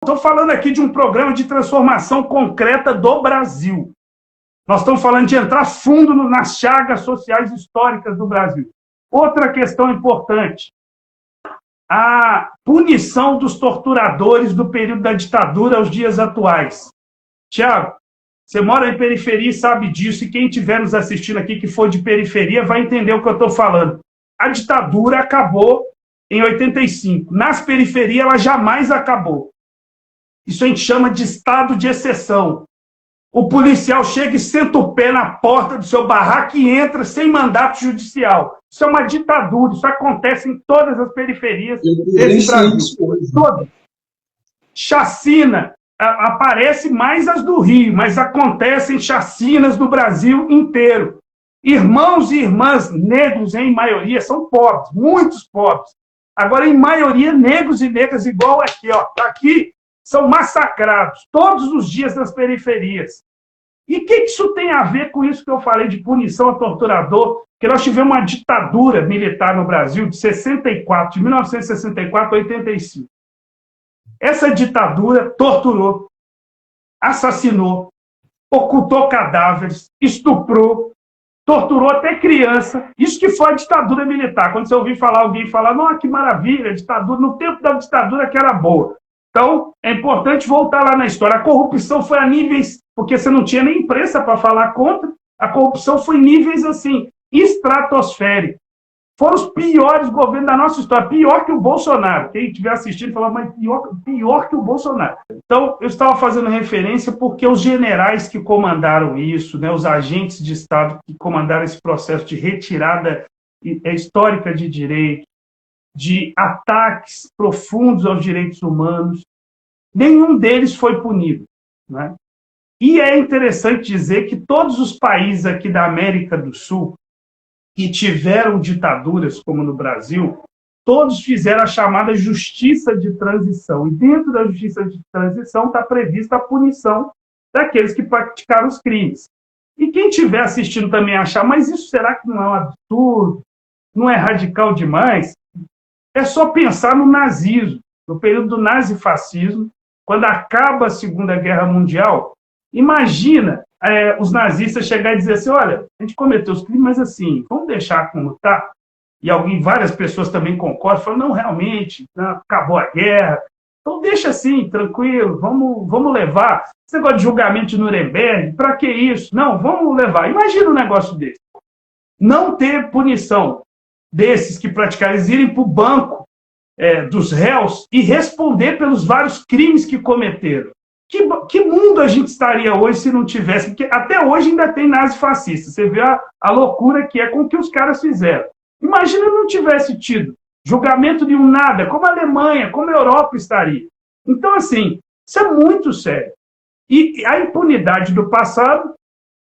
estou falando aqui de um programa de transformação concreta do Brasil. Nós estamos falando de entrar fundo nas chagas sociais históricas do Brasil. Outra questão importante, a punição dos torturadores do período da ditadura aos dias atuais. Tiago, você mora em periferia e sabe disso, e quem estiver nos assistindo aqui que for de periferia vai entender o que eu estou falando. A ditadura acabou em 85. Nas periferias, ela jamais acabou. Isso a gente chama de estado de exceção. O policial chega e senta o pé na porta do seu barraco e entra sem mandato judicial. Isso é uma ditadura, isso acontece em todas as periferias desse Brasil. Todas. Chacina, aparece mais as do Rio, mas acontecem chacinas no Brasil inteiro. Irmãos e irmãs negros, em maioria, são pobres, muitos pobres. Agora, em maioria, negros e negras, igual aqui, ó, aqui, são massacrados todos os dias nas periferias. E o que isso tem a ver com isso que eu falei de punição a torturador? Que nós tivemos uma ditadura militar no Brasil de 64, de 1964 a 85. Essa ditadura torturou, assassinou, ocultou cadáveres, estuprou, torturou até criança. Isso que foi a ditadura militar. Quando você ouvir falar, alguém falar, não, que maravilha, ditadura, no tempo da ditadura que era boa. Então, é importante voltar lá na história. A corrupção foi a níveis, porque você não tinha nem imprensa para falar contra, a corrupção foi em níveis, assim, estratosféricos. Foram os piores governos da nossa história, pior que o Bolsonaro. Quem estiver assistindo fala, mas pior que o Bolsonaro. Então, eu estava fazendo referência porque os generais que comandaram isso, né, os agentes de Estado que comandaram esse processo de retirada histórica de direito, de ataques profundos aos direitos humanos, nenhum deles foi punido, né? E é interessante dizer que todos os países aqui da América do Sul que tiveram ditaduras, como no Brasil, todos fizeram a chamada justiça de transição. E dentro da justiça de transição está prevista a punição daqueles que praticaram os crimes. E quem estiver assistindo também achar, mas isso será que não é um absurdo? Não é radical demais? É só pensar no nazismo, no período do nazifascismo, quando acaba a Segunda Guerra Mundial. Imagina os nazistas chegarem e dizer assim, olha, a gente cometeu os crimes, mas assim, vamos deixar como está. E várias pessoas também concordam, falam, não, realmente, acabou a guerra, então deixa assim, tranquilo, vamos levar. Esse negócio de julgamento de Nuremberg, para que isso? Não, vamos levar. Imagina um negócio desse. Não ter punição desses que praticaram, eles irem para o banco dos réus e responder pelos vários crimes que cometeram. Que mundo a gente estaria hoje se não tivesse? Porque até hoje ainda tem nazifascistas. Você vê a loucura que é com o que os caras fizeram. Imagina não tivesse tido julgamento de um nada, como a Alemanha, como a Europa estaria. Então, assim, isso é muito sério. E a impunidade do passado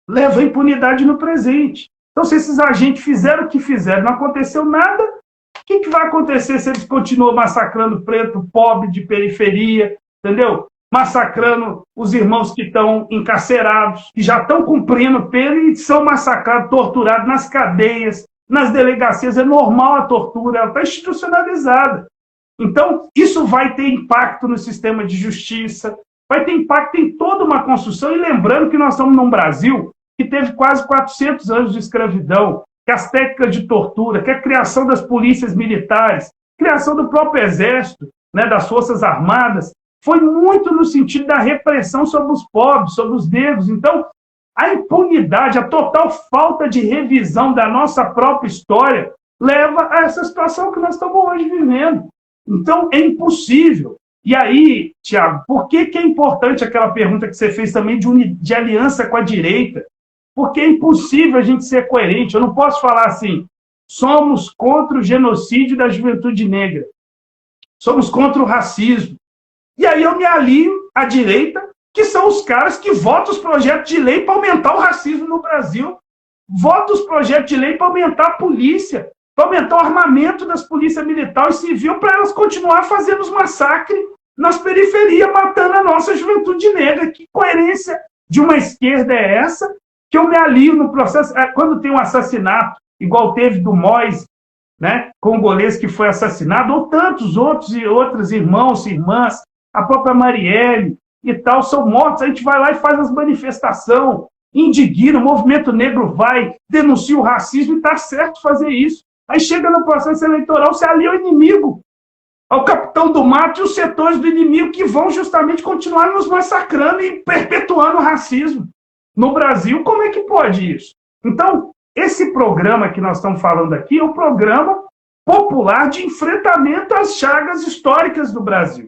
leva a impunidade no presente. Então, se esses agentes fizeram o que fizeram, não aconteceu nada, o que vai acontecer se eles continuam massacrando preto, pobre, de periferia, entendeu? Massacrando os irmãos que estão encarcerados, que já estão cumprindo pena e são massacrados, torturados nas cadeias, nas delegacias. É normal a tortura, ela está institucionalizada. Então, isso vai ter impacto no sistema de justiça, vai ter impacto em toda uma construção. E lembrando que nós estamos num Brasil que teve quase 400 anos de escravidão, que as técnicas de tortura, que a criação das polícias militares, criação do próprio exército, né, das forças armadas, foi muito no sentido da repressão sobre os pobres, sobre os negros. Então, a impunidade, a total falta de revisão da nossa própria história leva a essa situação que nós estamos hoje vivendo. Então, é impossível. E aí, Tiago, por que é importante aquela pergunta que você fez também de aliança com a direita? Porque é impossível a gente ser coerente. Eu não posso falar assim, somos contra o genocídio da juventude negra, somos contra o racismo. E aí eu me alio à direita, que são os caras que votam os projetos de lei para aumentar o racismo no Brasil, votam os projetos de lei para aumentar a polícia, para aumentar o armamento das polícias militares e civil, para elas continuar fazendo os massacres nas periferias, matando a nossa juventude negra. Que coerência de uma esquerda é essa? Que eu me alio no processo. Quando tem um assassinato, igual teve do Moise, né, congolês que foi assassinado, ou tantos outros e outras irmãos e irmãs a própria Marielle e tal, são mortos, a gente vai lá e faz as manifestações, indigna, o movimento negro vai, denuncia o racismo, e está certo fazer isso. Aí chega no processo eleitoral, você alia o inimigo, ao capitão do mato e os setores do inimigo que vão justamente continuar nos massacrando e perpetuando o racismo. No Brasil, como é que pode isso? Então, esse programa que nós estamos falando aqui é um programa popular de enfrentamento às chagas históricas do Brasil.